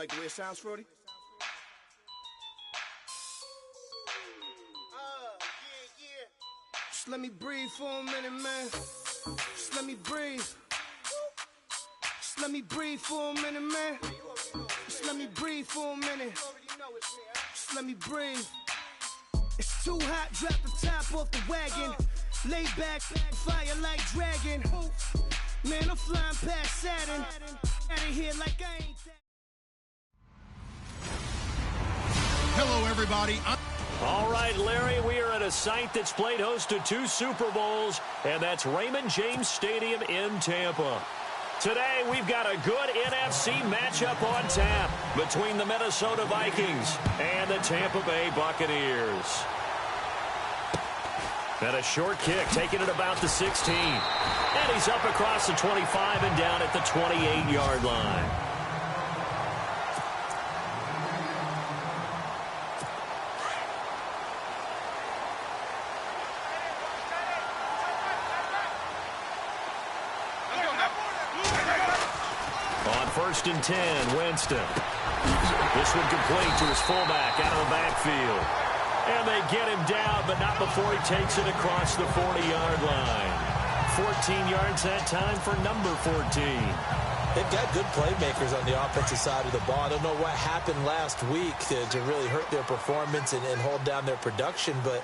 like the way it sounds, Frody? Just let me breathe for a minute, man. Just let me breathe. Just let me breathe for a minute, man. Just let me breathe for a minute. Just let me breathe. It's too hot, drop the top off the wagon. Lay back, fire like dragon. Man, I'm flying past Saturn. Out of here like I ain't that. Hello, everybody. All right, Larry, we are at a site that's played host to 2 Super Bowls, and that's Raymond James Stadium in Tampa. Today, we've got a good NFC matchup on tap between the Minnesota Vikings and the Tampa Bay Buccaneers. And a short kick, taking it about the 16. And he's up across the 25 and down at the 28-yard line. On 1st and 10, Winston. This one complete to his fullback out of the backfield. And they get him down, but not before he takes it across the 40-yard line. 14 yards that time for number 14. They've got good playmakers on the offensive side of the ball. I don't know what happened last week to really hurt their performance and hold down their production, but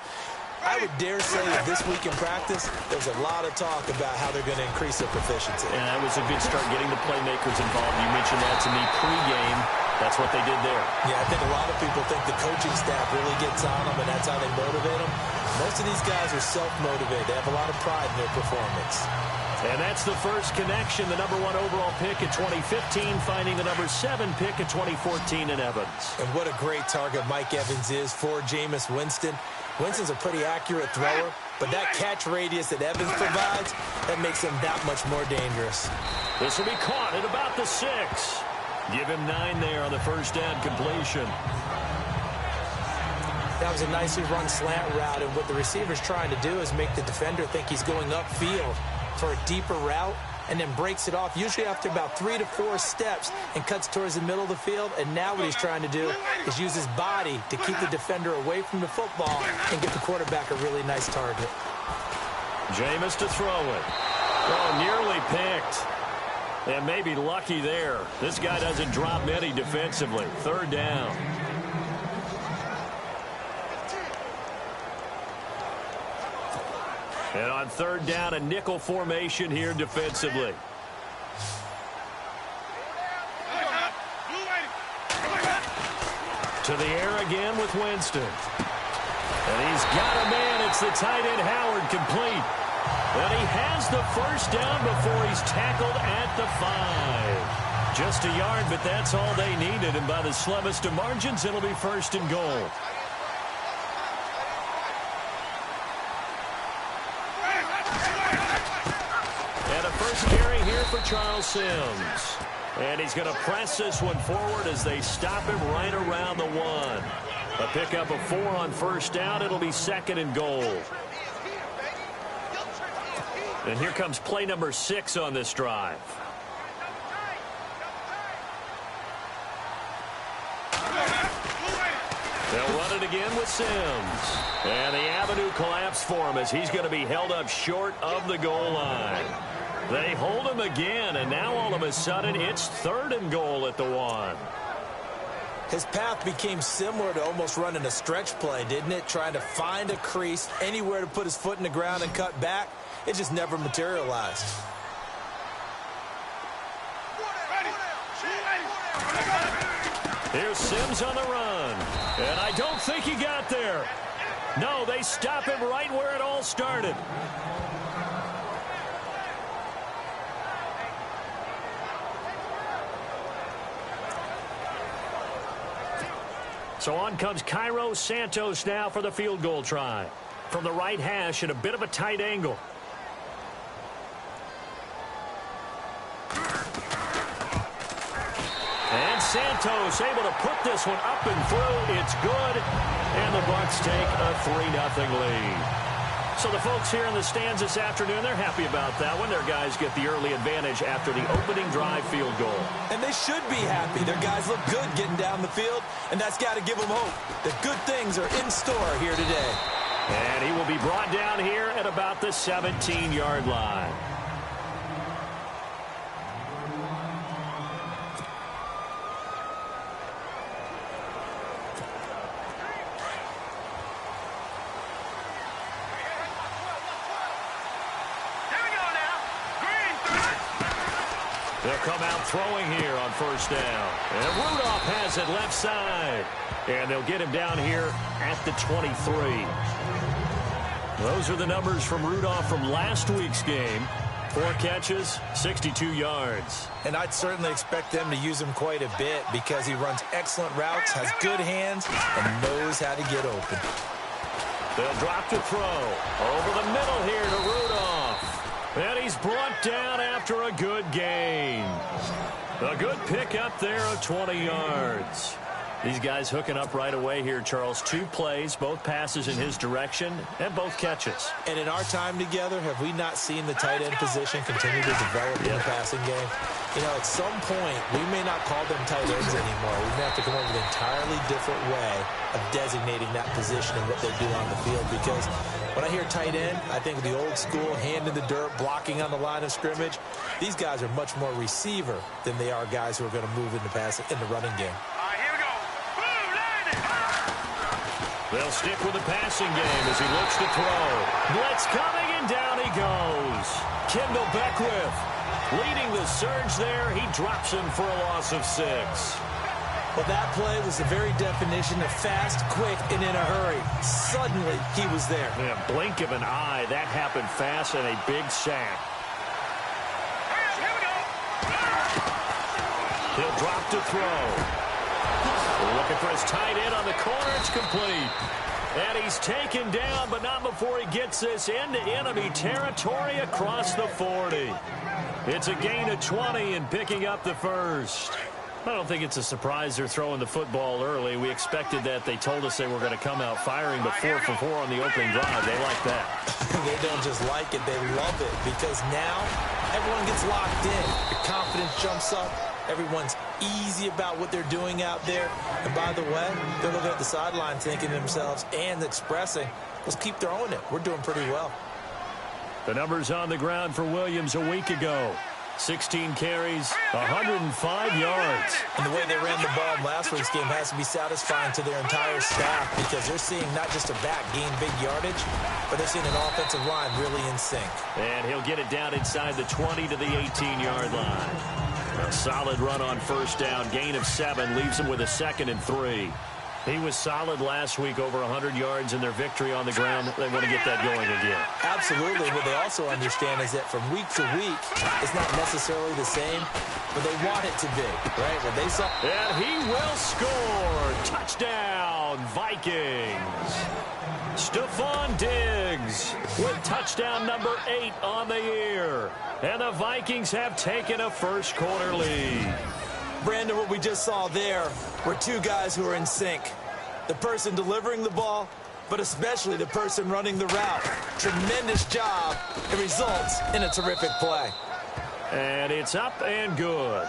I would dare say that this week in practice, there's a lot of talk about how they're going to increase their proficiency. And that was a good start getting the playmakers involved. You mentioned that to me pregame. That's what they did there. Yeah, I think a lot of people think the coaching staff really gets on them, and that's how they motivate them. Most of these guys are self-motivated. They have a lot of pride in their performance. And that's the first connection. The number 1 overall pick in 2015, finding the number 7 pick in 2014 in Evans. And what a great target Mike Evans is for Jameis Winston. Winston's a pretty accurate thrower, but that catch radius that Evans provides, that makes him that much more dangerous. This will be caught at about the 6. Give him 9 there on the first down completion. That was a nicely run slant route, and what the receiver's trying to do is make the defender think he's going upfield for a deeper route, and then breaks it off, usually after about 3 to 4 steps, and cuts towards the middle of the field. And now what he's trying to do is use his body to keep the defender away from the football and get the quarterback a really nice target. Jameis to throw it. Oh, nearly picked. And maybe lucky there. This guy doesn't drop many defensively. 3rd down. And on 3rd down, a nickel formation here defensively. To the air again with Winston. And he's got a man. It's the tight end Howard, complete. And he has the first down before he's tackled at the 5. Just a yard, but that's all they needed. And by the slimmest of margins, it'll be 1st and goal. And a first carry here for Charles Sims. And he's going to press this one forward as they stop him right around the 1. A pickup of 4 on 1st down. It'll be 2nd and goal. And here comes play number 6 on this drive. They'll run it again with Sims. And the avenue collapsed for him as he's going to be held up short of the goal line. They hold him again, and now all of a sudden it's 3rd and goal at the 1. His path became similar to almost running a stretch play, didn't it? Trying to find a crease, anywhere to put his foot in the ground and cut back. It just never materialized. Here's Sims on the run. And I don't think he got there. No, they stop him right where it all started. So on comes Cairo Santos now for the field goal try. From the right hash at a bit of a tight angle. And Santos able to put this one up and through. It's good. And the Bucs take a 3-0 lead. So the folks here in the stands this afternoon, they're happy about that one. Their guys get the early advantage after the opening drive field goal. And they should be happy. Their guys look good getting down the field, and that's got to give them hope that good things are in store here today. And he will be brought down here at about the 17-yard line. They'll come out throwing here on first down. And Rudolph has it left side. And they'll get him down here at the 23. Those are the numbers from Rudolph from last week's game. 4 catches, 62 yards. And I'd certainly expect them to use him quite a bit because he runs excellent routes, has good hands, and knows how to get open. They'll drop to throw. Over the middle here to Rudolph. And he's brought down after a good gain. A good pickup there of 20 yards. These guys hooking up right away here, Charles. 2 plays, both passes in his direction, and both catches. And in our time together, have we not seen the tight end position continue to develop in the passing game? You know, at some point, we may not call them tight ends anymore. We may have to come up with an entirely different way of designating that position and what they do on the field. Because when I hear tight end, I think of the old school, hand in the dirt, blocking on the line of scrimmage. These guys are much more receiver than they are guys who are going to move in the running game. They'll stick with the passing game as he looks to throw. Blitz coming, and down he goes. Kendall Beckwith leading the surge there. He drops him for a loss of 6. Well, that play was the very definition of fast, quick, and in a hurry. Suddenly, he was there. Yeah, blink of an eye. That happened fast and a big sack. He'll drop to throw. Looking for his tight end on the corner. It's complete. And he's taken down, but not before he gets this into enemy territory across the 40. It's a gain of 20 and picking up the first. I don't think it's a surprise they're throwing the football early. We expected that. They told us they were going to come out firing, but 4 for 4 on the opening drive. They like that. They don't just like it, they love it, because now everyone gets locked in. The confidence jumps up. Everyone's easy about what they're doing out there. And by the way, they're looking at the sideline thinking to themselves and expressing, let's keep throwing it. We're doing pretty well. The numbers on the ground for Williams a week ago. 16 carries, 105 yards. And the way they ran the ball in last week's game has to be satisfying to their entire staff because they're seeing not just a back gain big yardage, but they're seeing an offensive line really in sync. And he'll get it down inside the 20 to the 18-yard line. A solid run on first down. Gain of 7 leaves him with a 2nd and 3. He was solid last week, over 100 yards in their victory on the ground. They want to get that going again. Absolutely. What they also understand is that from week to week, it's not necessarily the same, but they want it to be, right? When they saw... And he will score. Touchdown, Vikings. Stephon Diggs with touchdown number 8 on the year. And the Vikings have taken a first-quarter lead. Brandon, what we just saw there were 2 guys who are in sync. The person delivering the ball, but especially the person running the route. Tremendous job. It results in a terrific play. And it's up and good.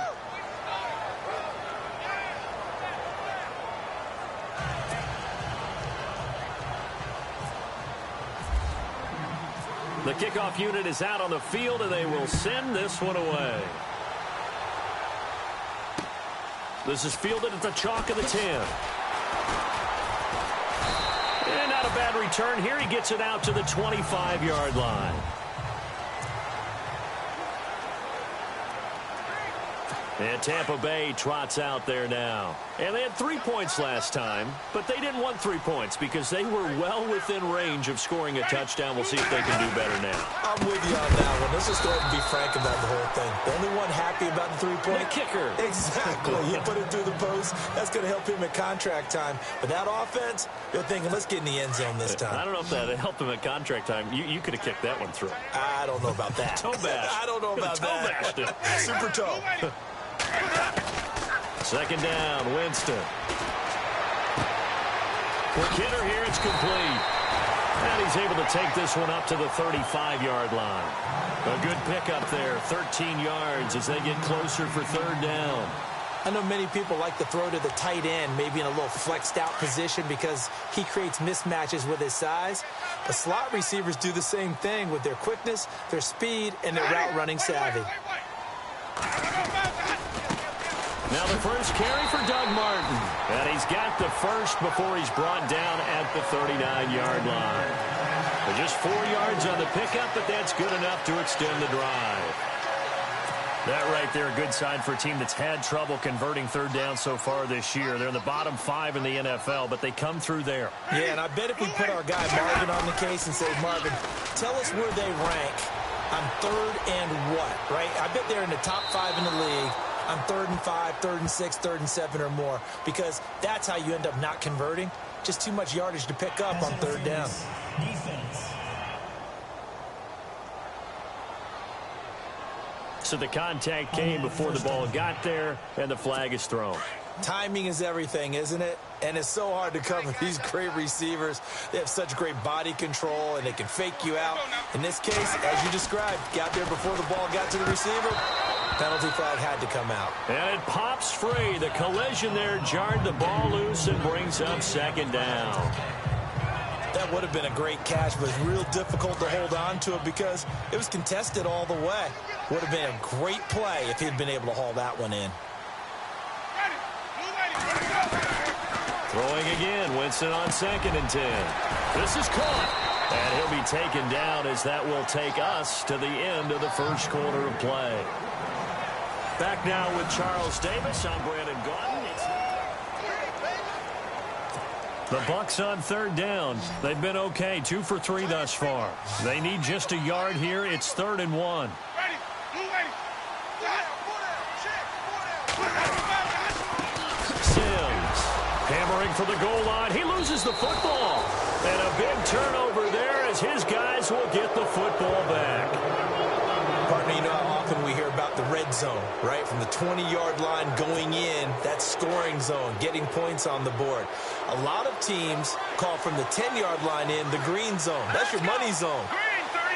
The kickoff unit is out on the field, and they will send this one away. This is fielded at the chalk of the 10. And not a bad return here. He gets it out to the 25-yard line. And Tampa Bay trots out there now. And they had 3 points last time, but they didn't want 3 points because they were well within range of scoring a touchdown. We'll see if they can do better now. I'm with you on that one. Let's just go ahead and be frank about the whole thing. The only one happy about the 3-point... The kicker. Exactly. You put it through the post. That's going to help him at contract time. But that offense, they're thinking, let's get in the end zone this time. I don't know if that helped him at contract time. You could have kicked that one through. I don't know about that. Toe bash. I don't know about that. Toe bashed it. Super toe. Second down, Winston. For Kidder here, it's complete. And he's he's able to take this one up to the 35-yard line. A good pickup there, 13 yards as they get closer for third down. I know many people like to throw to the tight end, maybe in a little flexed out position because he creates mismatches with his size. The slot receivers do the same thing with their quickness, their speed, and their route running savvy. Now the first carry for Doug Martin. And he's got the first before he's brought down at the 39-yard line. But just 4 yards on the pickup, but that's good enough to extend the drive. That right there, a good sign for a team that's had trouble converting third down so far this year. They're in the bottom 5 in the NFL, but they come through there. Yeah, and I bet if we put our guy Marvin on the case and say, Marvin, tell us where they rank on third and what, right? I bet they're in the top 5 in the league on 3rd and 5, 3rd and 6, 3rd and 7 or more, because that's how you end up not converting. Just too much yardage to pick up on third down. So the contact came before the ball got there, and the flag is thrown. Timing is everything, isn't it? And it's so hard to cover these great receivers. They have such great body control, and they can fake you out. In this case, as you described, got there before the ball got to the receiver. Penalty flag had to come out. And it pops free. The collision there jarred the ball loose and brings up second down. That would have been a great catch, but it's real difficult to hold on to it because it was contested all the way. Would have been a great play if he'd been able to haul that one in. Throwing again, Winston on 2nd and 10. This is caught, and he'll be taken down as that will take us to the end of the first quarter of play. Back now with Charles Davis. I'm Brandon Gaudin. The Bucks on third down. They've been okay, 2 for 3 thus far. They need just a yard here. It's 3rd and 1. Hammering for the goal line. He loses the football. And a big turnover there as his guys will get the football back. Partner, you know how often we hear about the red zone, right? From the 20-yard line going in, that scoring zone, getting points on the board. A lot of teams call from the 10-yard line in the green zone. That's your money zone.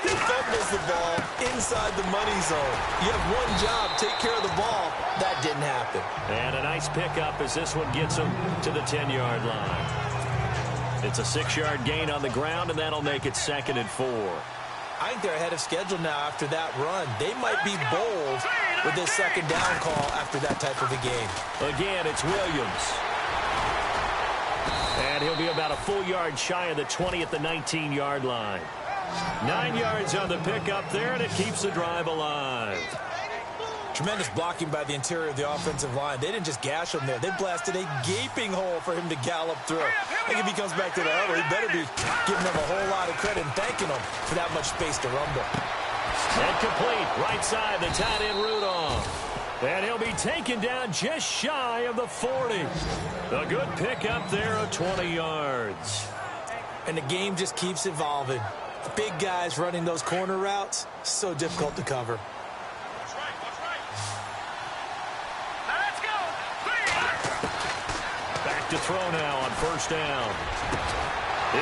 He fumbles the ball inside the money zone. You have one job, take care of the ball. That didn't happen. And a nice pickup as this one gets him to the 10-yard line. It's a 6-yard gain on the ground, and that'll make it 2nd and 4. I think they're ahead of schedule now after that run. They might be bold with this 2nd down call after that type of a game. Again, it's Williams. And he'll be about a full yard shy of the 20 at the 19-yard line. 9 yards on the pickup there, and it keeps the drive alive. Tremendous blocking by the interior of the offensive line. They didn't just gash him there. They blasted a gaping hole for him to gallop through. I think if he comes back to the huddle, he better be giving them a whole lot of credit and thanking them for that much space to rumble. And complete, right side, the tight end Rudolph. And he'll be taken down just shy of the 40. A good pickup there of 20 yards. And the game just keeps evolving. Big guys running those corner routes, so difficult to cover. Back to throw now on 1st down.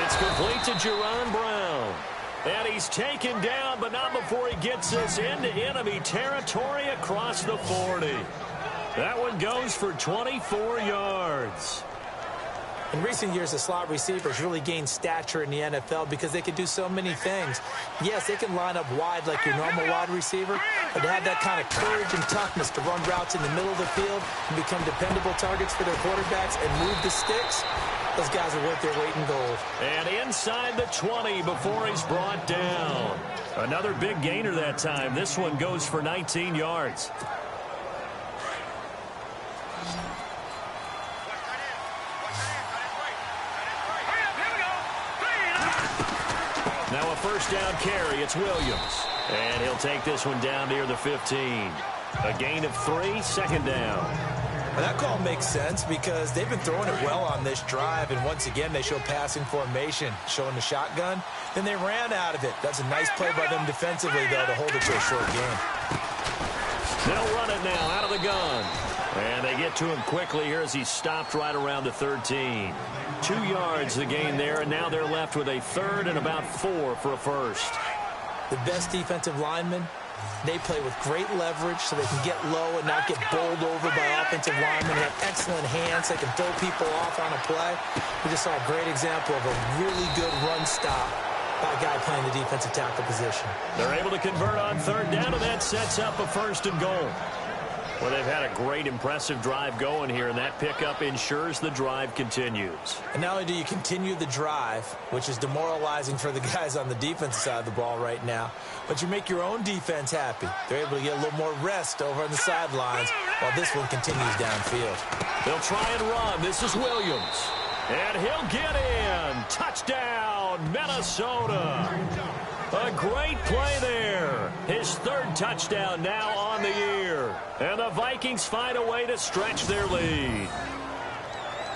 It's complete to Jerron Brown. And he's taken down, but not before he gets us into enemy territory across the 40. That one goes for 24 yards. In recent years, the slot receivers really gained stature in the NFL because they can do so many things. Yes, they can line up wide like your normal wide receiver, but to have that kind of courage and toughness to run routes in the middle of the field and become dependable targets for their quarterbacks and move the sticks, those guys are worth their weight in gold. And inside the 20 before he's brought down. Another big gainer that time. This one goes for 19 yards. Now a 1st down carry. It's Williams. And he'll take this one down near the 15. A gain of 3, 2nd down. Well, that call makes sense because they've been throwing it well on this drive, and once again, they show passing formation, showing the shotgun. Then they ran out of it. That's a nice play by them defensively, though, to hold it to a short game. They'll run it now out of the gun. And they get to him quickly here as he stopped right around the 13. 2 yards the gain there, and now they're left with a third and about 4 for a first. The best defensive linemen, they play with great leverage so they can get low and not get bowled over by offensive linemen. They have excellent hands. They can throw people off on a play. We just saw a great example of a really good run stop by a guy playing the defensive tackle position. They're able to convert on third down, and that sets up a first and goal. Well, they've had a great, impressive drive going here, and that pickup ensures the drive continues. And not only do you continue the drive, which is demoralizing for the guys on the defensive side of the ball right now, but you make your own defense happy. They're able to get a little more rest over on the sidelines while this one continues downfield. They'll try and run. This is Williams. And he'll get in. Touchdown, Minnesota. A great play there. His third touchdown now on the year. And the Vikings find a way to stretch their lead.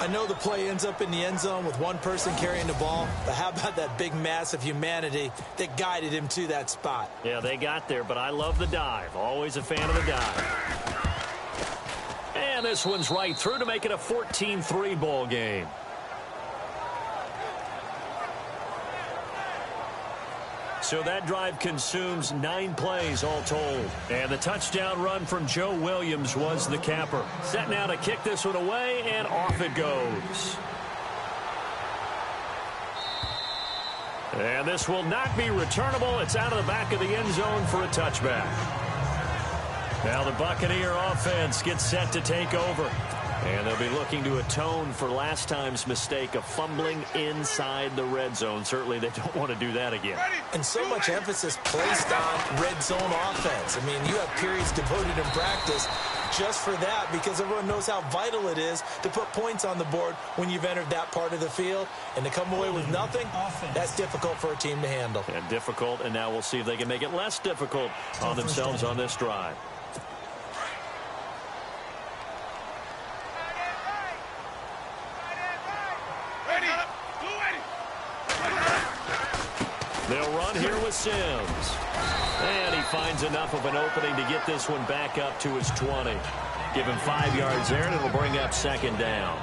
I know the play ends up in the end zone with one person carrying the ball, but how about that big mass of humanity that guided him to that spot? Yeah, they got there, but I love the dive. Always a fan of the dive. And this one's right through to make it a 14-3 ball game. So that drive consumes 9 plays all told. And the touchdown run from Joe Williams was the capper. Set now to kick this one away, and off it goes. And this will not be returnable. It's out of the back of the end zone for a touchback. Now the Buccaneer offense gets set to take over. And they'll be looking to atone for last time's mistake of fumbling inside the red zone. Certainly they don't want to do that again. And so much emphasis placed on red zone offense. I mean, you have periods devoted in practice just for that because everyone knows how vital it is to put points on the board when you've entered that part of the field. And to come away with nothing, that's difficult for a team to handle. And difficult, and now we'll see if they can make it less difficult on themselves on this drive. They'll run here with Sims. And he finds enough of an opening to get this one back up to his 20. Give him 5 yards there, and it'll bring up second down.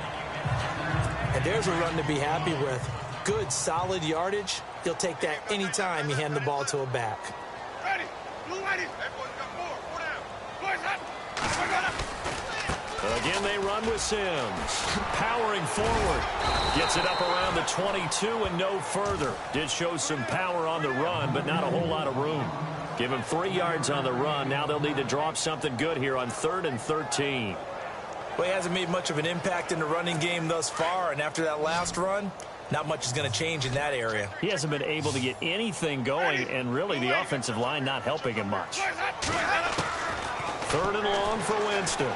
And there's a run to be happy with. Good, solid yardage. You'll take that any time you hand the ball to a back. Ready. Blue ready. Everyone's got more. Go down. Boys up. Again, they run with Sims. Powering forward. Gets it up around the 22 and no further. Did show some power on the run, but not a whole lot of room. Give him 3 yards on the run. Now they'll need to draw up something good here on 3rd and 13. Well, he hasn't made much of an impact in the running game thus far, and after that last run, not much is going to change in that area. He hasn't been able to get anything going, and really the offensive line not helping him much. 3rd and long for Winston.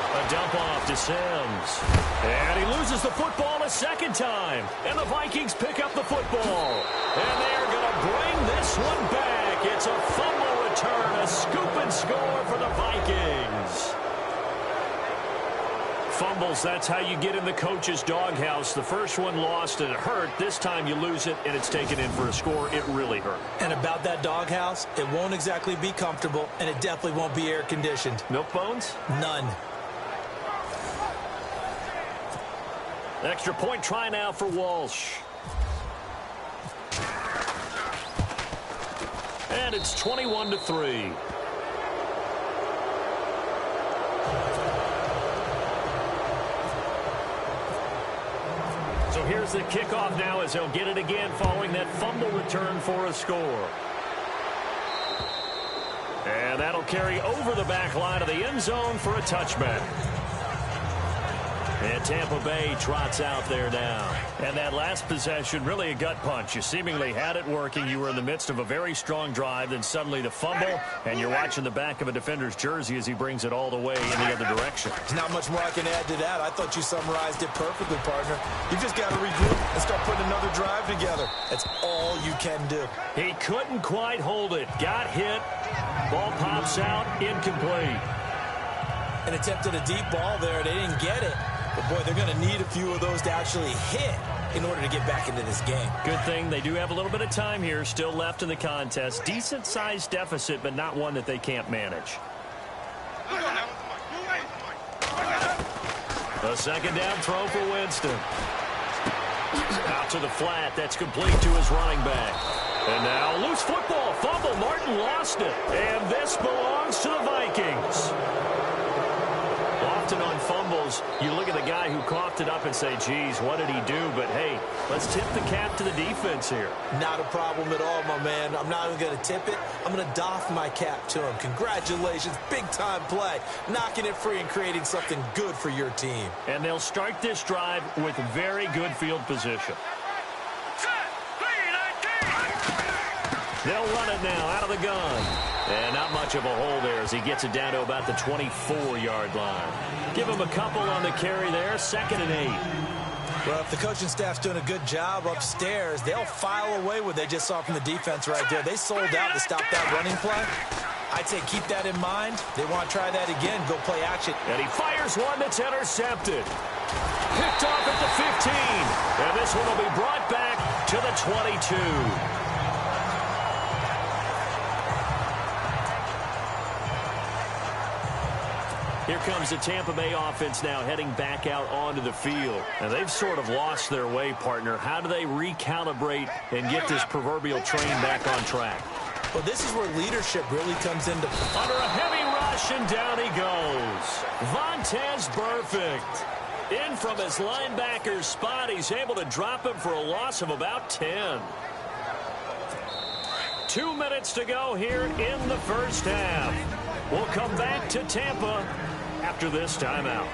A dump off to Sims. And he loses the football a second time. And the Vikings pick up the football. And they are going to bring this one back. It's a fumble return, a scoop and score for the Vikings. Fumbles, that's how you get in the coach's doghouse. The first one lost and it hurt. This time you lose it and it's taken in for a score. It really hurt. And about that doghouse, it won't exactly be comfortable, and it definitely won't be air-conditioned. Milk bones? None. Extra point try now for Walsh. And it's 21-3. So here's the kickoff now as they'll get it again following that fumble return for a score. And that'll carry over the back line of the end zone for a touchback. And Tampa Bay trots out there now. And that last possession, really a gut punch. You seemingly had it working. You were in the midst of a very strong drive. Then suddenly the fumble, and you're watching the back of a defender's jersey as he brings it all the way in the other direction. There's not much more I can add to that. I thought you summarized it perfectly, partner. You just got to regroup and start putting another drive together. That's all you can do. He couldn't quite hold it. Got hit. Ball pops out. Incomplete. And attempted a deep ball there. They didn't get it. But, boy, they're going to need a few of those to actually hit in order to get back into this game. Good thing they do have a little bit of time here still left in the contest. Decent-sized deficit, but not one that they can't manage. A second down throw for Winston. Out to the flat. That's complete to his running back. And now loose football. Fumble. Martin lost it. And this belongs to the Vikings. Often on fumbles, you look at the guy who coughed it up and say, geez, what did he do? But, hey, let's tip the cap to the defense here. Not a problem at all, my man. I'm not even going to tip it. I'm going to doff my cap to him. Congratulations. Big-time play. Knocking it free and creating something good for your team. And they'll start this drive with very good field position. They'll run it now out of the gun. And not much of a hole there as he gets it down to about the 24-yard line. Give him a couple on the carry there. 2nd and 8. Well, if the coaching staff's doing a good job upstairs, they'll file away what they just saw from the defense right there. They sold out to stop that running play. I'd say keep that in mind. They want to try that again. Go play action. And he fires one that's intercepted. Picked off at the 15. And this one will be brought back to the 22. Here comes the Tampa Bay offense now heading back out onto the field. And they've sort of lost their way, partner. How do they recalibrate and get this proverbial train back on track? Well, this is where leadership really comes into play. Under a heavy rush, and down he goes. Vontez Perfect. In from his linebacker's spot. He's able to drop him for a loss of about 10. 2 minutes to go here in the first half. We'll come back to Tampa after this timeout.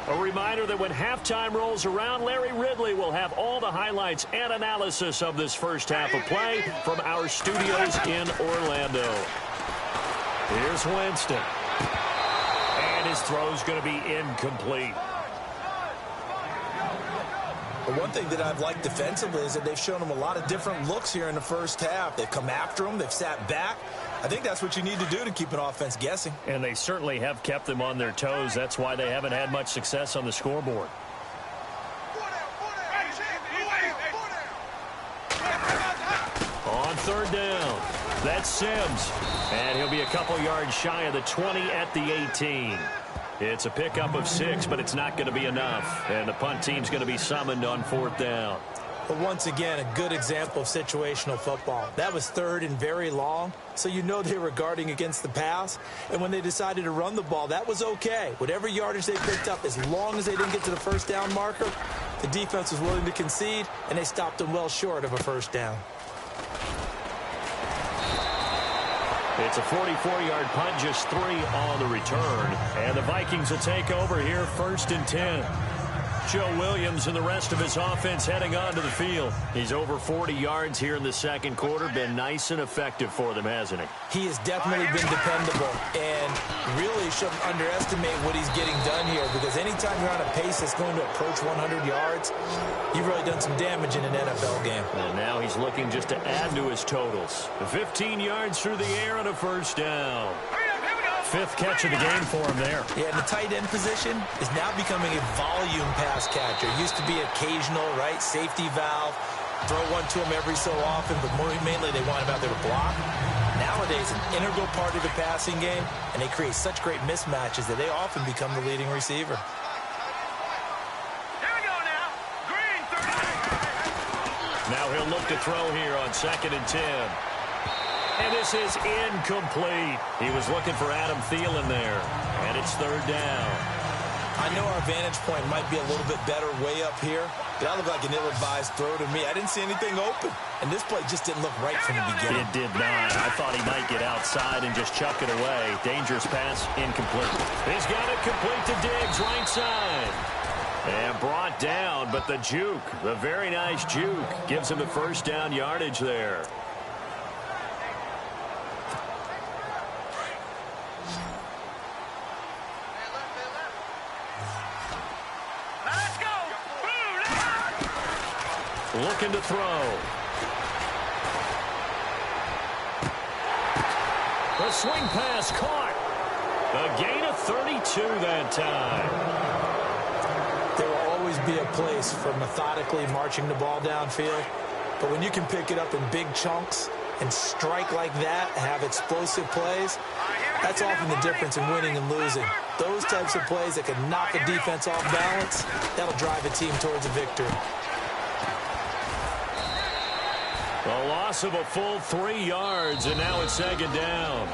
A reminder that when halftime rolls around, Larry Ridley will have all the highlights and analysis of this first half of play from our studios in Orlando. Here's Winston. And his throw's going to be incomplete. But one thing that I've liked defensively is that they've shown him a lot of different looks here in the first half. They've come after him. They've sat back. I think that's what you need to do to keep an offense guessing. And they certainly have kept them on their toes. That's why they haven't had much success on the scoreboard. On 3rd down, that's Sims. And he'll be a couple yards shy of the 20 at the 18. It's a pickup of 6, but it's not going to be enough. And the punt team's going to be summoned on 4th down. But once again, a good example of situational football. That was 3rd and very long, so you know they were guarding against the pass. And when they decided to run the ball, that was okay. Whatever yardage they picked up, as long as they didn't get to the 1st down marker, the defense was willing to concede, and they stopped them well short of a 1st down. It's a 44-yard punt, just 3 on the return. And the Vikings will take over here 1st and 10. Joe Williams and the rest of his offense heading onto the field. He's over 40 yards here in the 2nd quarter. Been nice and effective for them, hasn't he? He has definitely been dependable, and really shouldn't underestimate what he's getting done here, because anytime you're on a pace that's going to approach 100 yards, you've really done some damage in an NFL game. And now he's looking just to add to his totals. 15 yards through the air and a 1st down. 5th catch of the game for him there. Yeah, and the tight end position is now becoming a volume pass catcher. Used to be occasional, right? Safety valve. Throw one to him every so often, but mainly they want him out there to block. Nowadays, an integral part of the passing game, and they create such great mismatches that they often become the leading receiver. Here we go now. Green, 30. Now he'll look to throw here on 2nd and 10. And this is incomplete. He was looking for Adam Thielen there. And it's 3rd down. I know our vantage point might be a little bit better way up here, but that looked like an ill-advised throw to me. I didn't see anything open. And this play just didn't look right from the beginning. It did not. I thought he might get outside and just chuck it away. Dangerous pass, incomplete. He's got it complete to Diggs, right side. And brought down, but the juke, the very nice juke, gives him the 1st down yardage there. Looking to throw. The swing pass caught. A gain of 32 that time. There will always be a place for methodically marching the ball downfield. But when you can pick it up in big chunks and strike like that, have explosive plays, that's often the difference in winning and losing. Those types of plays that can knock a defense off balance, that'll drive a team towards a victory. A loss of a full 3 yards, and now it's second down.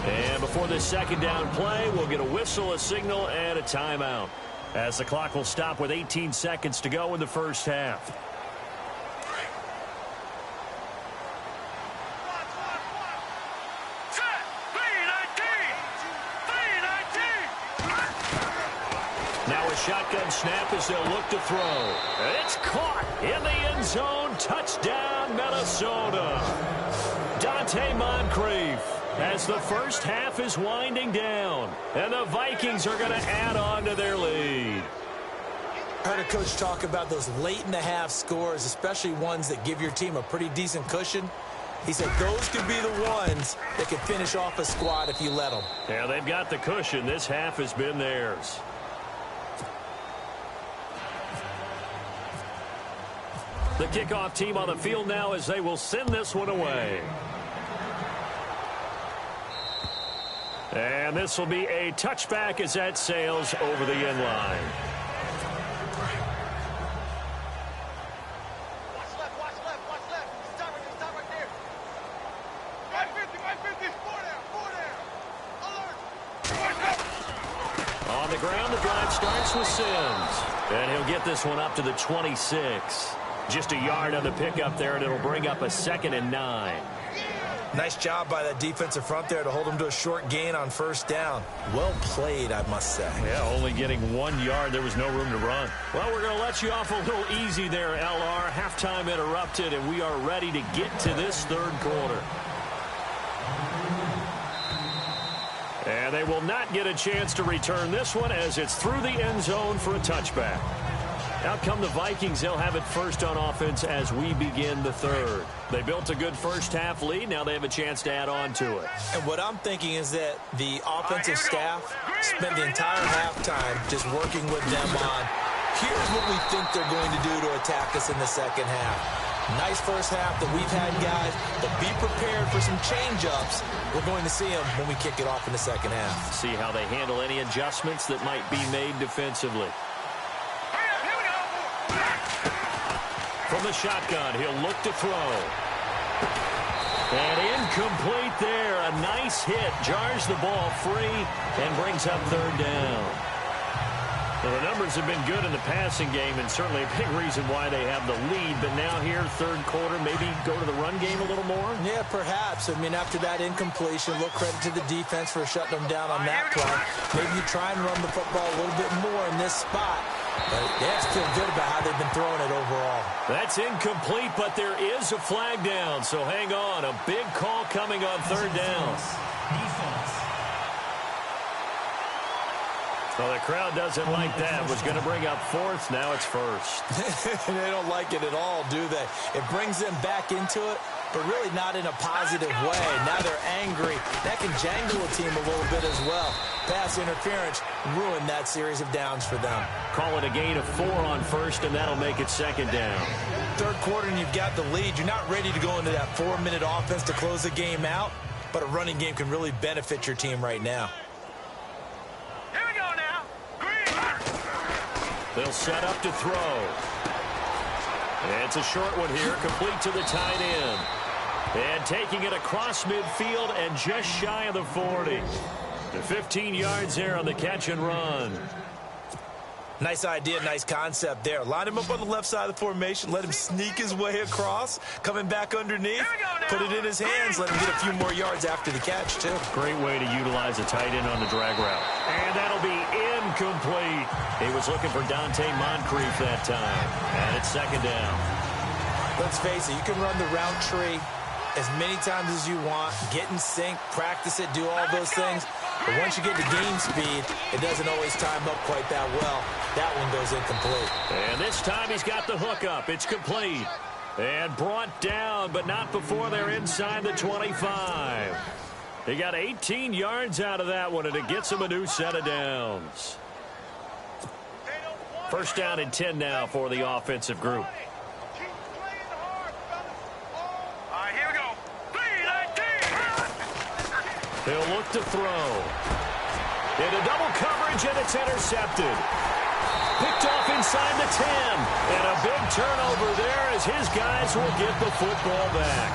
And before this second down play, we'll get a whistle, a signal, and a timeout, as the clock will stop with 18 seconds to go in the first half. Now a shotgun snap as they'll look to throw. It's caught in the end zone. Touchdown, Minnesota. Dante Moncrief, as the first half is winding down, and the Vikings are going to add on to their lead. I heard a coach talk about those late-in-the-half scores, especially ones that give your team a pretty decent cushion. He said those could be the ones that could finish off a squad if you let them. Yeah, they've got the cushion. This half has been theirs. The kickoff team on the field now as they will send this one away. And this will be a touchback as that sails over the end line. Watch left, watch left, watch left. Stop right there. Right 50, 4 down. Alert. On the ground, the drive starts with Sims. And he'll get this one up to the 26. Just a yard on the pickup there, and it'll bring up a 2nd and 9. Nice job by that defensive front there to hold them to a short gain on first down. Well played, I must say. Yeah, only getting 1 yard. There was no room to run. Well, we're going to let you off a little easy there, LR. Halftime interrupted, and we are ready to get to this third quarter. And they will not get a chance to return this one as it's through the end zone for a touchback. Out come the Vikings. They'll have it first on offense as we begin the third. They built a good first half lead. Now they have a chance to add on to it. And what I'm thinking is that the offensive staff spent the entire halftime just working with them on, here's what we think they're going to do to attack us in the second half. Nice first half that we've had, guys, but be prepared for some change-ups. We're going to see them when we kick it off in the second half. See how they handle any adjustments that might be made defensively. From the shotgun, he'll look to throw. And incomplete there. A nice hit. Jars the ball free and brings up third down. Well, the numbers have been good in the passing game, and certainly a big reason why they have the lead. But now here, third quarter, maybe go to the run game a little more? Yeah, perhaps. I mean, after that incompletion, a little credit to the defense for shutting them down on that play. Maybe you try and run the football a little bit more in this spot. But they have to feel good about how they've been throwing it overall. That's incomplete, but there is a flag down, so hang on. A big call coming on third down. Well, the crowd doesn't like that. Was going to bring up fourth. Now it's first. They don't like it at all, do they? It brings them back into it, but really not in a positive way. Now they're angry. That can jangle a team a little bit as well. Pass interference ruined that series of downs for them. Call it a gain of 4 on first, and that'll make it second down. Third quarter, and you've got the lead. You're not ready to go into that 4-minute offense to close the game out, but a running game can really benefit your team right now. Here we go now. Green. They'll set up to throw. It's a short one here, complete to the tight end. And taking it across midfield and just shy of the 40. The 15 yards there on the catch and run. Nice idea, nice concept there. Line him up on the left side of the formation, let him sneak his way across, coming back underneath, put it in his hands, let him get a few more yards after the catch, too. Great way to utilize a tight end on the drag route. And that'll be incomplete. He was looking for Dante Moncrief that time. And it's second down. Let's face it, you can run the route tree as many times as you want, get in sync, practice it, do all those things. But once you get to game speed, it doesn't always time up quite that well. That one goes incomplete. And this time he's got the hook up. It's complete. And brought down, but not before they're inside the 25. He got 18 yards out of that one, and it gets him a new set of downs. First down and 10 now for the offensive group. He'll look to throw. Into double coverage, and it's intercepted. Picked off inside the 10. And a big turnover there as his guys will get the football back.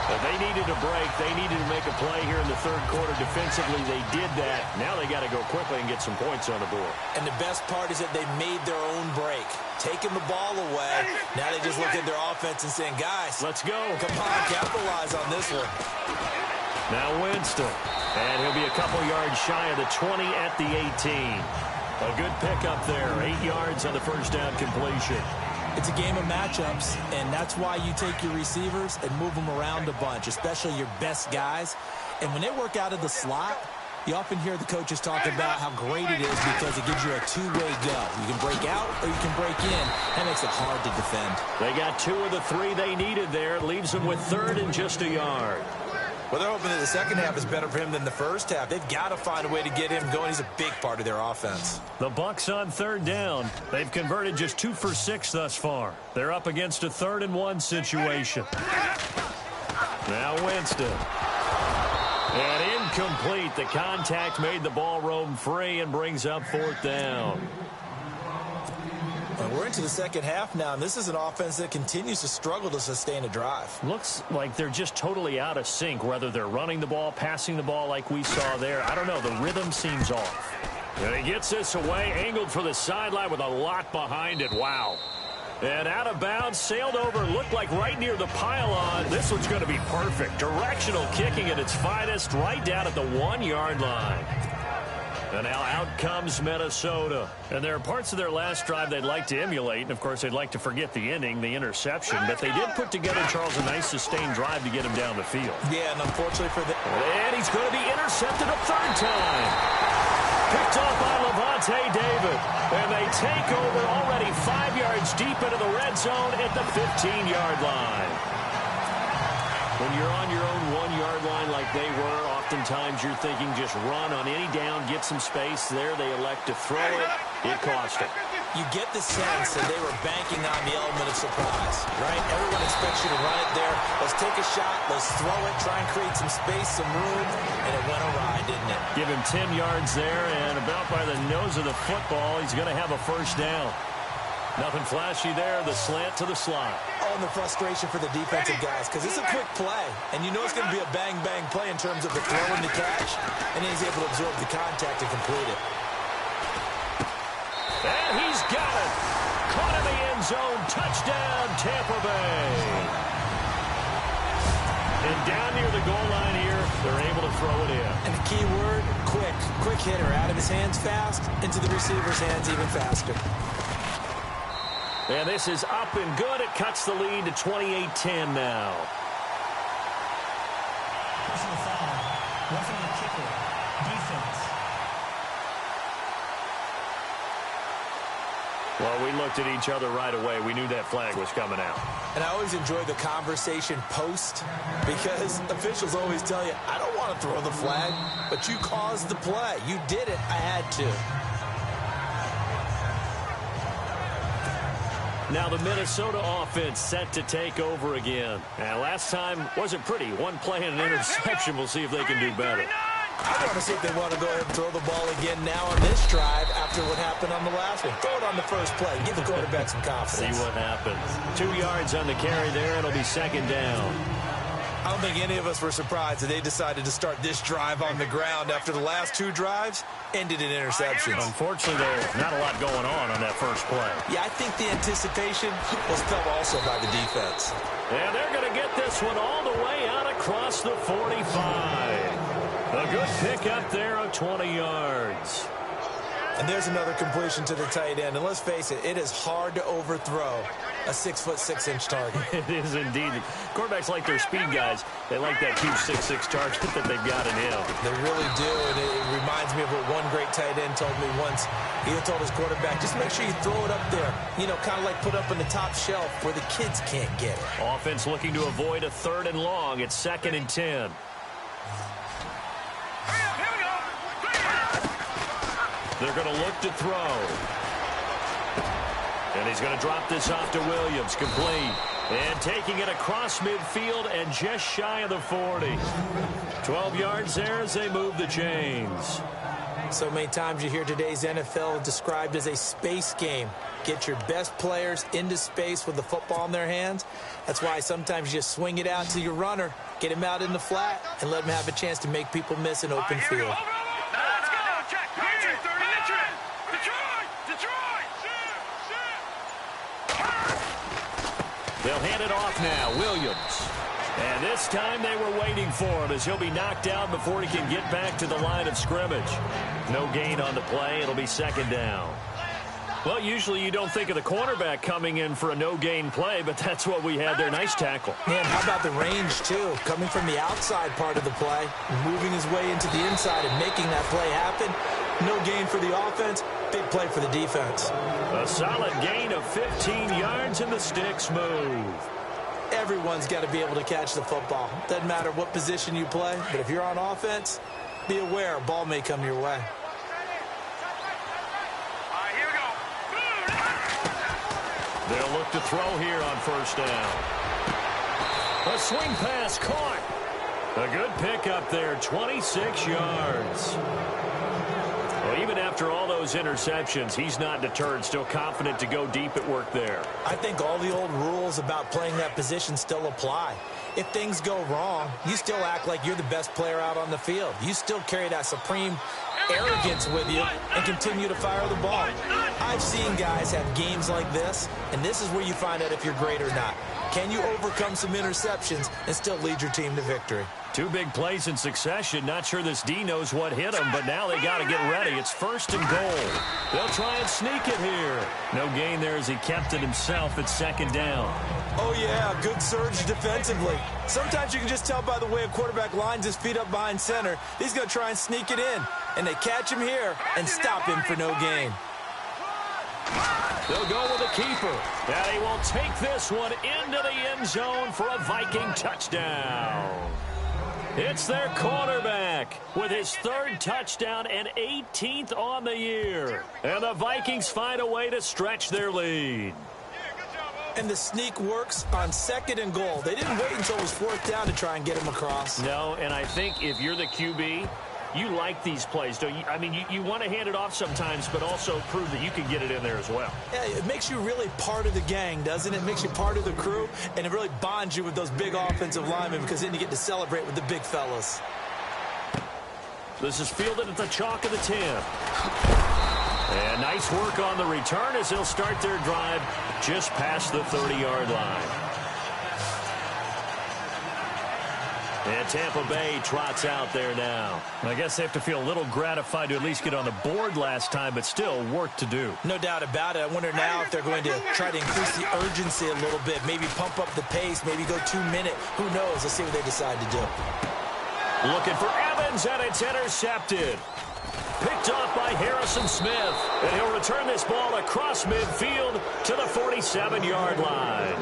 But they needed a break. They needed to make a play here in the third quarter. Defensively, they did that. Now they got to go quickly and get some points on the board. And the best part is that they made their own break. Taking the ball away. Now they just look at their offense and saying, guys, let's go. Come on, capitalize on this one. Now Winston. And he'll be a couple yards shy of the 20 at the 18. A good pickup there. 8 yards on the first down completion. It's a game of matchups, and that's why you take your receivers and move them around a bunch, especially your best guys. And when they work out of the slot, you often hear the coaches talk about how great it is because it gives you a two-way go. You can break out or you can break in. That makes it hard to defend. They got 2 of the 3 they needed there. It leaves them with third and just a yard. Well, they're hoping that the second half is better for him than the first half. They've got to find a way to get him going. He's a big part of their offense. The Bucs on third down. They've converted just 2 for 6 thus far. They're up against a 3rd and 1 situation. Now Winston. And incomplete. The contact made the ball roam free and brings up 4th down. We're into the second half now, and this is an offense that continues to struggle to sustain a drive. Looks like they're just totally out of sync, whether they're running the ball, passing the ball like we saw there. I don't know. The rhythm seems off. And he gets this away, angled for the sideline with a lot behind it. Wow. And out of bounds, sailed over, looked like right near the pylon. This one's going to be perfect. Directional kicking at its finest, right down at the 1-yard line. And now out comes Minnesota. And there are parts of their last drive they'd like to emulate. And, of course, they'd like to forget the ending, the interception. But they did put together, Charles, a nice sustained drive to get him down the field. Yeah, and unfortunately for them. And he's going to be intercepted a 3rd time. Picked off by Evil-Dante89. And they take over already 5 yards deep into the red zone at the 15-yard line. When you're on your own 1-yard line like they were, oftentimes you're thinking just run on any down, get some space. There they elect to throw it. It cost them. You get the sense that they were banking on the element of surprise, right? Everyone expects you to run it there. Let's take a shot. Let's throw it. Try and create some space, some room. And it went awry, didn't it? Give him 10 yards there, and about by the nose of the football, he's going to have a first down. Nothing flashy there. The slant to the slot. Oh, and the frustration for the defensive guys because it's a quick play. And you know it's going to be a bang-bang play in terms of the throw and the catch. And then he's able to absorb the contact and complete it. And he's got it. Caught in the end zone. Touchdown, Tampa Bay. And down near the goal line here, they're able to throw it in. And the key word, quick. Quick hitter. Out of his hands fast, into the receiver's hands even faster. And this is up and good. It cuts the lead to 28-10 now. Personal foul. Roughing the kicker. Defense. Well, we looked at each other right away. We knew that flag was coming out. And I always enjoy the conversation post because officials always tell you, I don't want to throw the flag, but you caused the play. You did it. I had to. Now the Minnesota offense set to take over again. And last time wasn't pretty. One play and an interception. We'll see if they can do better. I want to see if they want to go ahead and throw the ball again now on this drive after what happened on the last one. Throw it on the first play. Give the quarterback some confidence. See what happens. 2 yards on the carry there. It'll be 2nd down. I don't think any of us were surprised that they decided to start this drive on the ground after the last 2 drives ended in interceptions. Unfortunately, there's not a lot going on that first play. Yeah, I think the anticipation was felt also by the defense. And they're going to get this one all the way out across the 45. A good pick up there of 20 yards. And there's another completion to the tight end. And let's face it, it is hard to overthrow a 6'6" target. It is indeed. Quarterbacks like their speed guys. They like that huge 6'6" target that they've got in him. They really do, and it reminds me of what one great tight end told me once. He told his quarterback, just make sure you throw it up there. You know, kind of like put up on the top shelf where the kids can't get it. Offense looking to avoid a 3rd and long. It's 2nd and 10. They're going to look to throw. And he's going to drop this off to Williams. Complete. And taking it across midfield and just shy of the 40. 12 yards there as they move the chains. So many times you hear today's NFL described as a space game. Get your best players into space with the football in their hands. That's why sometimes you just swing it out to your runner, get him out in the flat, and let him have a chance to make people miss an open field. Let's go. Check. They'll hand it off now. Williams. And this time they were waiting for him as he'll be knocked down before he can get back to the line of scrimmage. No gain on the play. It'll be second down. Well, usually you don't think of the cornerback coming in for a no-gain play, but that's what we had there. Nice tackle. Man, how about the range, too? Coming from the outside part of the play, moving his way into the inside and making that play happen. No gain for the offense, big play for the defense. A solid gain of 15 yards and the sticks move. Everyone's got to be able to catch the football. Doesn't matter what position you play, but if you're on offense, be aware a ball may come your way. They'll look to throw here on first down. A swing pass caught. A good pickup there, 26 yards. Well, even after all those interceptions, he's not deterred, still confident to go deep at work there. I think all the old rules about playing that position still apply. If things go wrong, you still act like you're the best player out on the field. You still carry that supreme arrogance with you and continue to fire the ball. I've seen guys have games like this, and this is where you find out if you're great or not. Can you overcome some interceptions and still lead your team to victory? Two big plays in succession. Not sure this D knows what hit him, but now they got to get ready. It's first and goal. They'll try and sneak it here. No gain there as he kept it himself at second down. Oh, yeah, good surge defensively. Sometimes you can just tell by the way a quarterback lines his feet up behind center. He's going to try and sneak it in, and they catch him here and stop him for no gain. They'll go with a keeper. And he will take this one into the end zone for a Viking touchdown. It's their quarterback with his third touchdown and 18th on the year. And the Vikings find a way to stretch their lead. And the sneak works on second and goal. They didn't wait until it was fourth down to try and get him across. No, and I think if you're the QB, you like these plays, don't you? I mean, you want to hand it off sometimes, but also prove that you can get it in there as well. Yeah, it makes you really part of the gang, doesn't it? It makes you part of the crew, and it really bonds you with those big offensive linemen because then you get to celebrate with the big fellas. This is fielded at the chalk of the 10. And nice work on the return as they'll start their drive just past the 30-yard line. And Tampa Bay trots out there now. I guess they have to feel a little gratified to at least get on the board last time, but still work to do. No doubt about it. I wonder now if they're going to try to increase the urgency a little bit, maybe pump up the pace, maybe go 2 minute. Who knows? Let's see what they decide to do. Looking for Evans, and it's intercepted. Picked off by Harrison Smith, and he'll return this ball across midfield to the 47-yard line.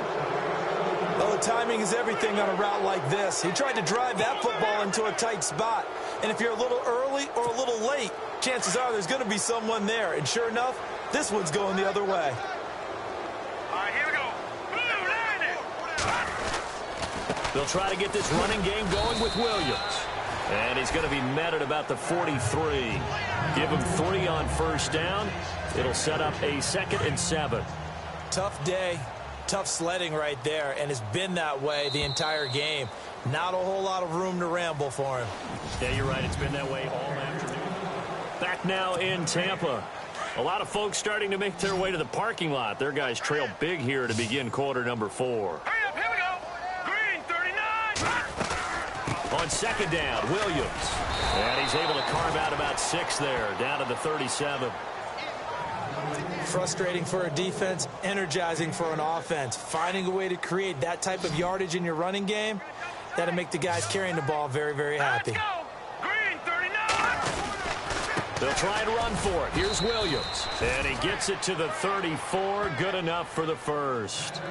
Oh, timing is everything on a route like this. He tried to drive that football into a tight spot. And if you're a little early or a little late, chances are there's going to be someone there. And sure enough, this one's going the other way. All right, here we go. They'll try to get this running game going with Williams. And he's going to be met at about the 43. Give him 3 on first down. It'll set up a 2nd and 7. Tough day. Tough sledding right there, and it's been that way the entire game. Not a whole lot of room to ramble for him. Yeah, you're right. It's been that way all afternoon. Back now in Tampa. A lot of folks starting to make their way to the parking lot. Their guys trail big here to begin quarter number 4. Hurry up, here we go. Green, 39. On second down, Williams. And he's able to carve out about 6 there, down to the 37. Frustrating for a defense, energizing for an offense. Finding a way to create that type of yardage in your running game, that'll make the guys carrying the ball very, very happy. Let's go. Green, 39. They'll try and run for it. Here's Williams. And he gets it to the 34. Good enough for the first.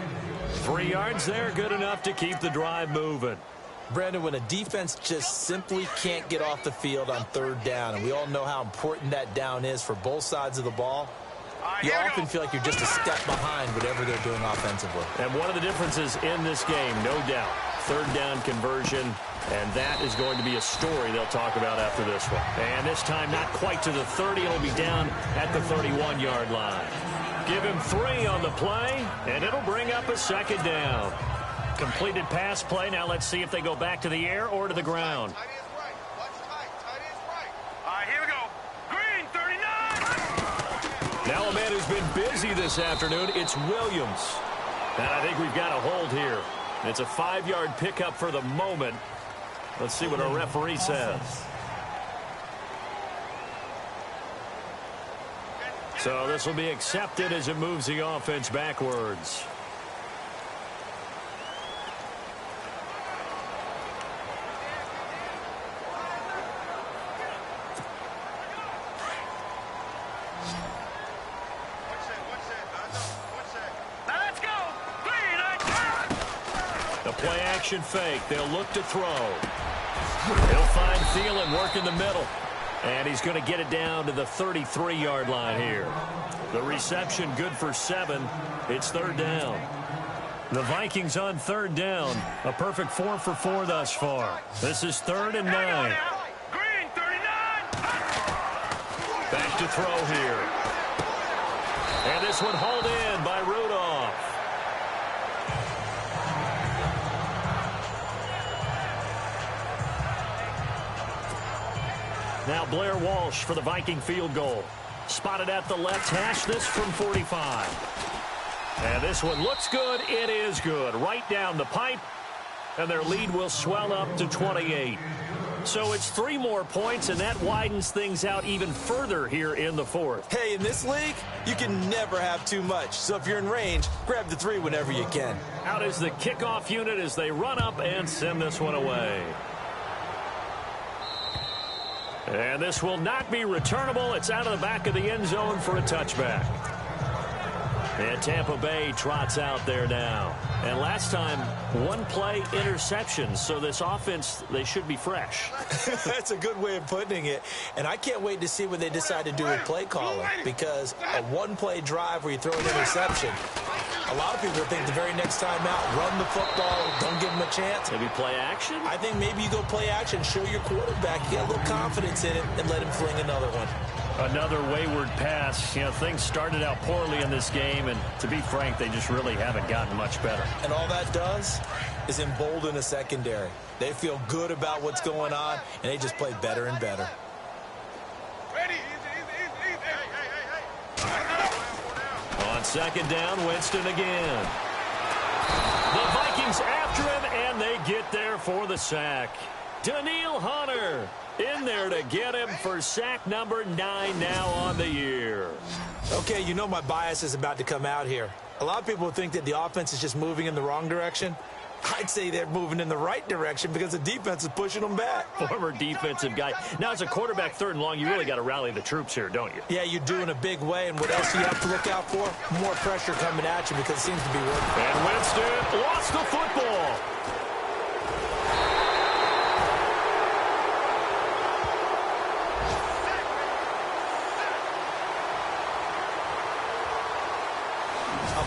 3 yards there, good enough to keep the drive moving. Brandon, when a defense just simply can't get off the field on third down, and we all know how important that down is for both sides of the ball, you often feel like you're just a step behind whatever they're doing offensively. And one of the differences in this game, no doubt, third down conversion, And that is going to be a story they'll talk about after this one. And this time not quite to the 30. It'll be down at the 31-yard line. Give him 3 on the play, and it'll bring up a second down. Completed pass play. Now let's see if they go back to the air or to the ground. Tight is right. Watch tight. Tight is right. All right, here we go. Green, 39. Now a man who's been busy this afternoon, it's Williams. And I think we've got a hold here. It's a 5-yard pickup for the moment. Let's see what our referee says. So this will be accepted as it moves the offense backwards. Play action fake. They'll look to throw. He'll find Thielen work in the middle. And he's going to get it down to the 33-yard line here. The reception good for 7. It's 3rd down. The Vikings on 3rd down. A perfect 4 for 4 thus far. This is 3rd and 9. Green, 39. Back to throw here. And this one hauled in by Rudolph. Now Blair Walsh for the Viking field goal. Spotted at the left hash, this from 45. And this one looks good. It is good. Right down the pipe. And their lead will swell up to 28. So it's 3 more points, and that widens things out even further here in the 4th. Hey, in this league, you can never have too much. So if you're in range, grab the 3 whenever you can. Out is the kickoff unit as they run up and send this one away. And this will not be returnable. It's out of the back of the end zone for a touchback. And Tampa Bay trots out there now. And last time, 1 play interception. So this offense, they should be fresh. That's a good way of putting it. And I can't wait to see what they decide to do with play calling. Because a 1-play drive where you throw an interception, a lot of people think the very next time out, run the football, don't give them a chance. Maybe play action? I think maybe you go play action, show your quarterback, you get a little confidence in it, and let him fling another one. Another wayward pass. You know, things started out poorly in this game, and to be frank, they just really haven't gotten much better. And all that does is embolden a secondary. They feel good about what's going on, and they just play better and better. Ready. Easy. Hey. On 2nd down, Winston again. The Vikings after him, and they get there for the sack. Daniil Hunter in there to get him for sack number 9 now on the year. Okay, you know my bias is about to come out here. A lot of people think that the offense is just moving in the wrong direction. I'd say they're moving in the right direction because the defense is pushing them back. Former defensive guy. Now, as a quarterback 3rd and long, you really got to rally the troops here, don't you? Yeah, you do in a big way. And what else you have to look out for? More pressure coming at you because it seems to be working. And Winston lost the football.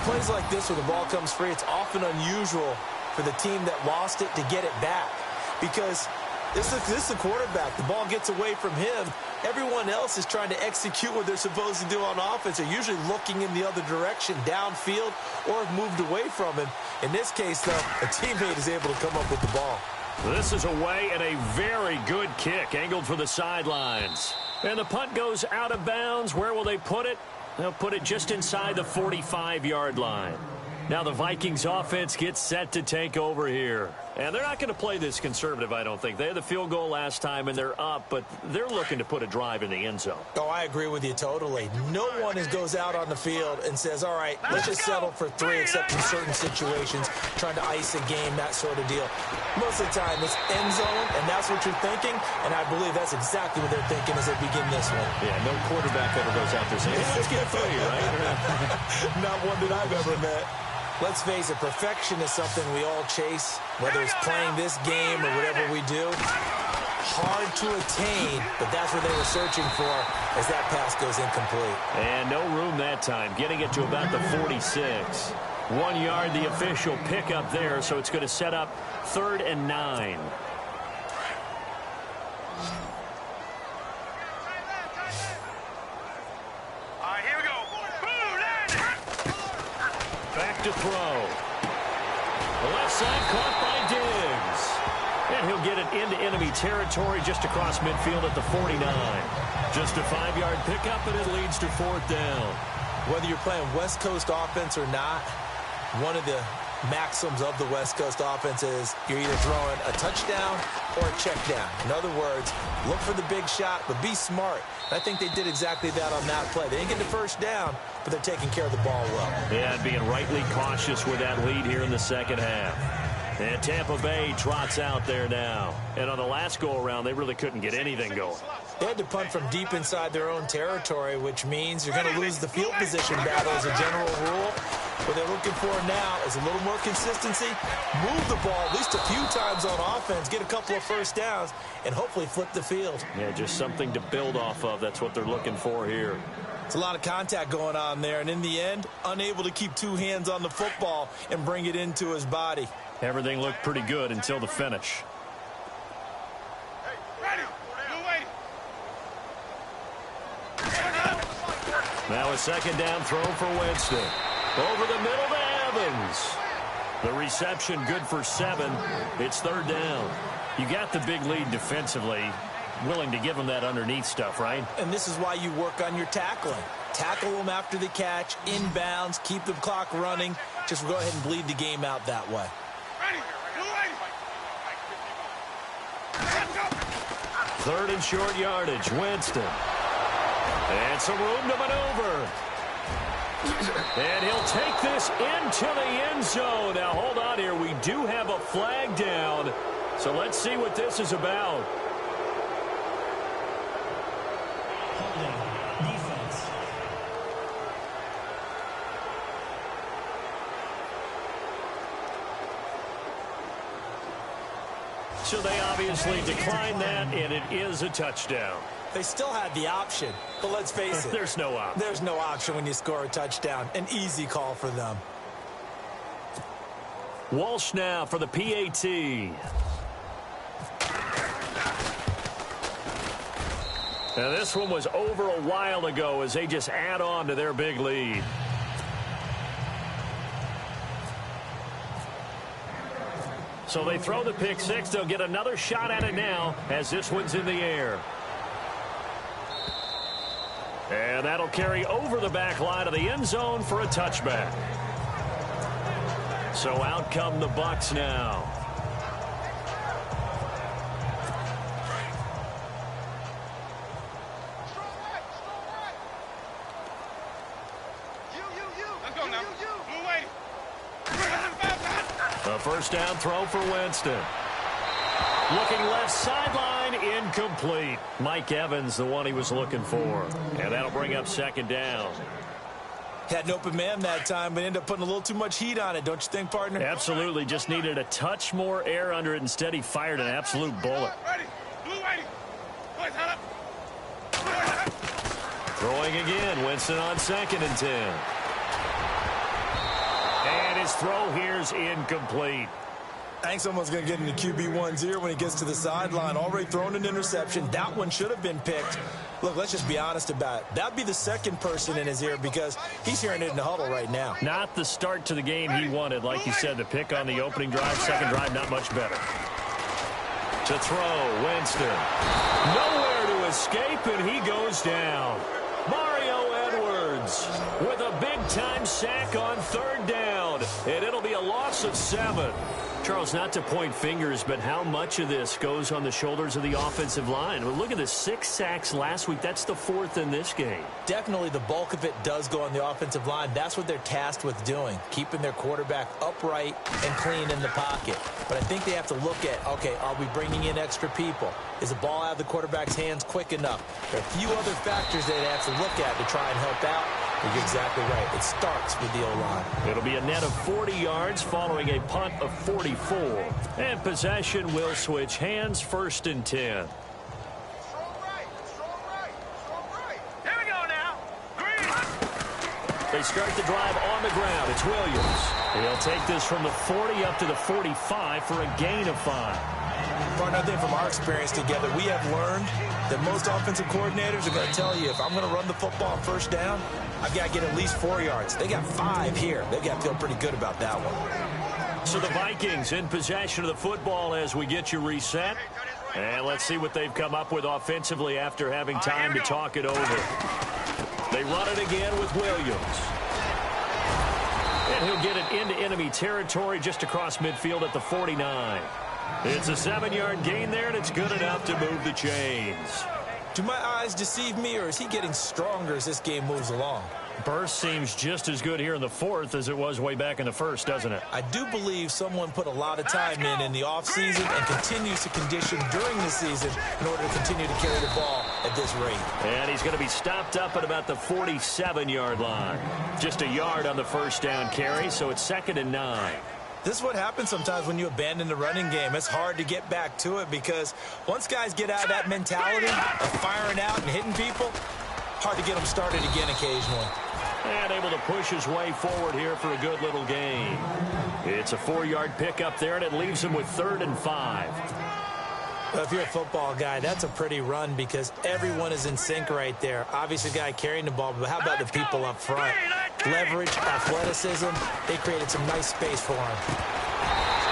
Plays like this where the ball comes free, it's often unusual for the team that lost it to get it back because this is the quarterback. The ball gets away from him. Everyone else is trying to execute what they're supposed to do on offense. They're usually looking in the other direction, downfield, or have moved away from him. In this case, though, a teammate is able to come up with the ball. This is away and a very good kick, angled for the sidelines. And the punt goes out of bounds. Where will they put it? They'll put it just inside the 45-yard line. Now the Vikings offense gets set to take over here. And they're not going to play this conservative, I don't think. They had the field goal last time, and they're up, but they're looking to put a drive in the end zone. Oh, I agree with you totally. No one goes out on the field and says, all right, let's just settle for 3, except in certain situations, trying to ice a game, that sort of deal. Most of the time, it's end zone, and that's what you're thinking, and I believe that's exactly what they're thinking as they begin this one. Yeah, no quarterback ever goes out there saying, hey, let's get 3, right? Not one that I've ever met. Let's face it, perfection is something we all chase, whether it's playing this game or whatever we do. Hard to attain, but that's what they were searching for as that pass goes incomplete. And no room that time, getting it to about the 46. 1 yard, the official pickup there, so it's going to set up 3rd and 9. All right, here we go. Back to throw. The left side caught by Diggs. And he'll get it into enemy territory just across midfield at the 49. Just a 5-yard pickup, and it leads to 4th down. Whether you're playing West Coast offense or not, one of the maxims of the West Coast offense is you're either throwing a touchdown or a check down. In other words, look for the big shot, but be smart. I think they did exactly that on that play. They didn't get the first down, but they're taking care of the ball well. Yeah, and being rightly cautious with that lead here in the second half. And Tampa Bay trots out there now. And on the last go-around, they really couldn't get anything going. They had to punt from deep inside their own territory, which means you're going to lose the field position battle as a general rule. What they're looking for now is a little more consistency, move the ball at least a few times on offense, get a couple of first downs, and hopefully flip the field. Yeah, just something to build off of. That's what they're looking for here. It's a lot of contact going on there, and in the end, unable to keep two hands on the football and bring it into his body. Everything looked pretty good until the finish. Now a second down throw for Winston. Over the middle to Evans. The reception good for 7. It's 3rd down. You got the big lead defensively. Willing to give them that underneath stuff, right? And this is why you work on your tackling. Tackle them after the catch, inbounds, keep the clock running. Just go ahead and bleed the game out that way. 3rd and short yardage. Winston. And some room to maneuver. And he'll take this into the end zone. Now, hold on here. We do have a flag down. So let's see what this is about. Holding. Defense. So they obviously declined that, and it is a touchdown. They still had the option, but let's face it. There's no option. There's no option when you score a touchdown. An easy call for them. Walsh now for the PAT. Now this one was over a while ago as they just add on to their big lead. So they throw the pick six. They'll get another shot at it now as this one's in the air. And that'll carry over the back line of the end zone for a touchback. So out come the Bucs now. A first down throw for Winston. Looking left sideline, incomplete. Mike Evans, the one he was looking for. And that'll bring up second down. Had an open man that time, but ended up putting a little too much heat on it, don't you think, partner? Absolutely. Just needed a touch more air under it. Instead, he fired an absolute bullet. Throwing again. Winston on 2nd and 10. And his throw here's incomplete. I think someone's going to get into QB1's ear when he gets to the sideline. Already thrown an interception. That one should have been picked. Look, let's just be honest about it. That'd be the second person in his ear because he's hearing it in the huddle right now. Not the start to the game he wanted. Like you said, the pick on the opening drive, second drive, not much better. To throw, Winston. Nowhere to escape, and he goes down. Mario Edwards with a big-time sack on 3rd down, and it'll be a loss of 7. Charles, not to point fingers, but how much of this goes on the shoulders of the offensive line? Well, look at the 6 sacks last week. That's the 4th in this game. Definitely the bulk of it does go on the offensive line. That's what they're tasked with doing, keeping their quarterback upright and clean in the pocket. But I think they have to look at, okay, are we bringing in extra people? Is the ball out of the quarterback's hands quick enough? There are a few other factors they have to look at to try and help out. But you're exactly right. It starts with the O-line. It'll be a net of 40 yards following a punt of 44. And possession will switch hands, 1st and 10. They start the drive on the ground. It's Williams. He'll take this from the 40 up to the 45 for a gain of 5. Partner, I think from our experience together, we have learned that most offensive coordinators are going to tell you, if I'm going to run the football on first down, I've got to get at least 4 yards. They got 5 here. They've got to feel pretty good about that one. So the Vikings in possession of the football as we get you reset. And let's see what they've come up with offensively after having time to talk it over. They run it again with Williams. And he'll get it into enemy territory just across midfield at the 49. It's a 7-yard gain there, and it's good enough to move the chains. Do my eyes deceive me, or is he getting stronger as this game moves along? Burst seems just as good here in the 4th as it was way back in the 1st, doesn't it? I do believe someone put a lot of time in the offseason and continues to condition during the season in order to continue to carry the ball at this rate. And he's going to be stopped up at about the 47-yard line. Just a yard on the first down carry, so it's 2nd and 9. This is what happens sometimes when you abandon the running game. It's hard to get back to it because once guys get out of that mentality of firing out and hitting people, hard to get them started again occasionally. And able to push his way forward here for a good little gain. It's a 4-yard pickup there, and it leaves him with 3rd and 5. Well, if you're a football guy, that's a pretty run because everyone is in sync right there. Obviously, the guy carrying the ball, but how about the people up front? Leverage, athleticism, they created some nice space for him.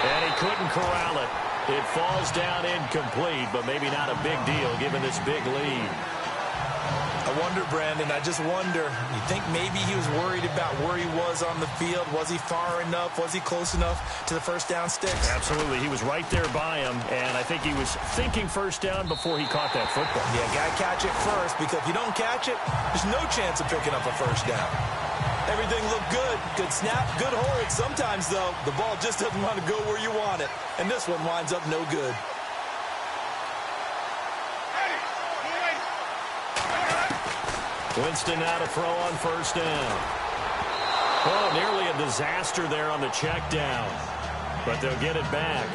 And he couldn't corral it. It falls down incomplete, but maybe not a big deal given this big lead. I wonder, Brandon, I just wonder, you think maybe he was worried about where he was on the field? Was he far enough? Was he close enough to the first down sticks? Absolutely. He was right there by him, and I think he was thinking first down before he caught that football. Yeah, got to catch it first, because if you don't catch it, there's no chance of picking up a first down. Everything looked good. Good snap, good hold. Sometimes, though, the ball just doesn't want to go where you want it, and this one winds up no good. Winston now to throw on first down. Oh, nearly a disaster there on the check down. But they'll get it back.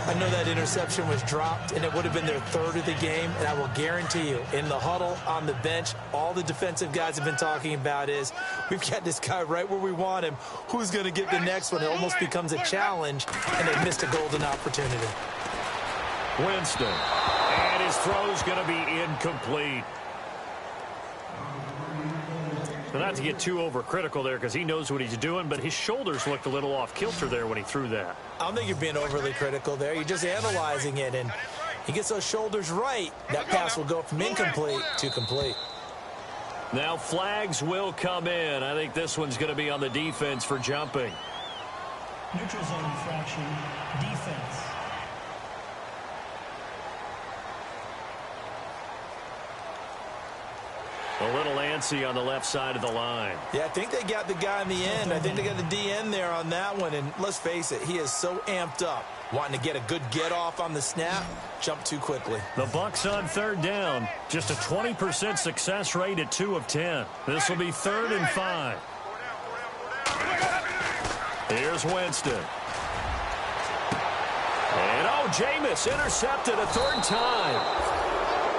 I know that interception was dropped, and it would have been their 3rd of the game, and I will guarantee you, in the huddle, on the bench, all the defensive guys have been talking about is, we've got this guy right where we want him. Who's going to get the next one? It almost becomes a challenge, and they missed a golden opportunity. Winston. And his throw's going to be incomplete. So not to get too overcritical there because he knows what he's doing, but his shoulders looked a little off kilter there when he threw that. I don't think you're being overly critical there. You're just analyzing it, and he gets those shoulders right. That pass will go from incomplete to complete. Now flags will come in. I think this one's going to be on the defense for jumping. Neutral zone infraction, defense. A little antsy on the left side of the line. Yeah, I think they got the guy in the end. I think they got the DN there on that one. And let's face it, he is so amped up, wanting to get a good get-off on the snap, jump too quickly. The Bucs on 3rd down. Just a 20% success rate at 2 of 10. This will be 3rd and 5. Here's Winston. And, Jameis intercepted a 3rd time.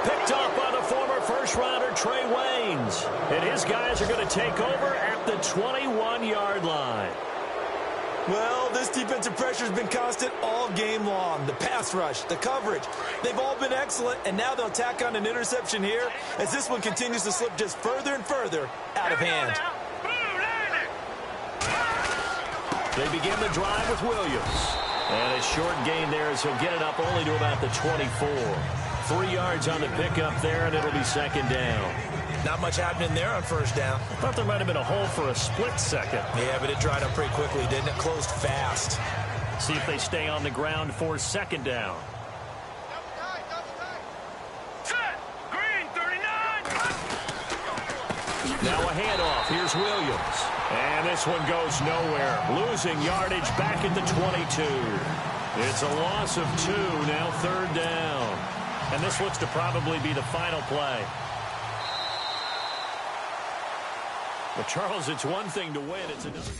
Picked up by the former first-rounder Trey Waynes. And his guys are going to take over at the 21-yard line. Well, this defensive pressure has been constant all game long. The pass rush, the coverage, they've all been excellent, and now they'll tack on an interception here as this one continues to slip just further and further out of hand. They begin the drive with Williams. And a short gain there as he'll get it up only to about the 24. 3 yards on the pickup there, and it'll be 2nd down. Not much happening there on first down. Thought there might have been a hole for a split second. Yeah, but it dried up pretty quickly, didn't it? Closed fast. See if they stay on the ground for 2nd down. Now a handoff. Here's Williams. And this one goes nowhere. Losing yardage back at the 22. It's a loss of 2, now 3rd down. And this looks to probably be the final play. But, Charles, it's one thing to win. It's another.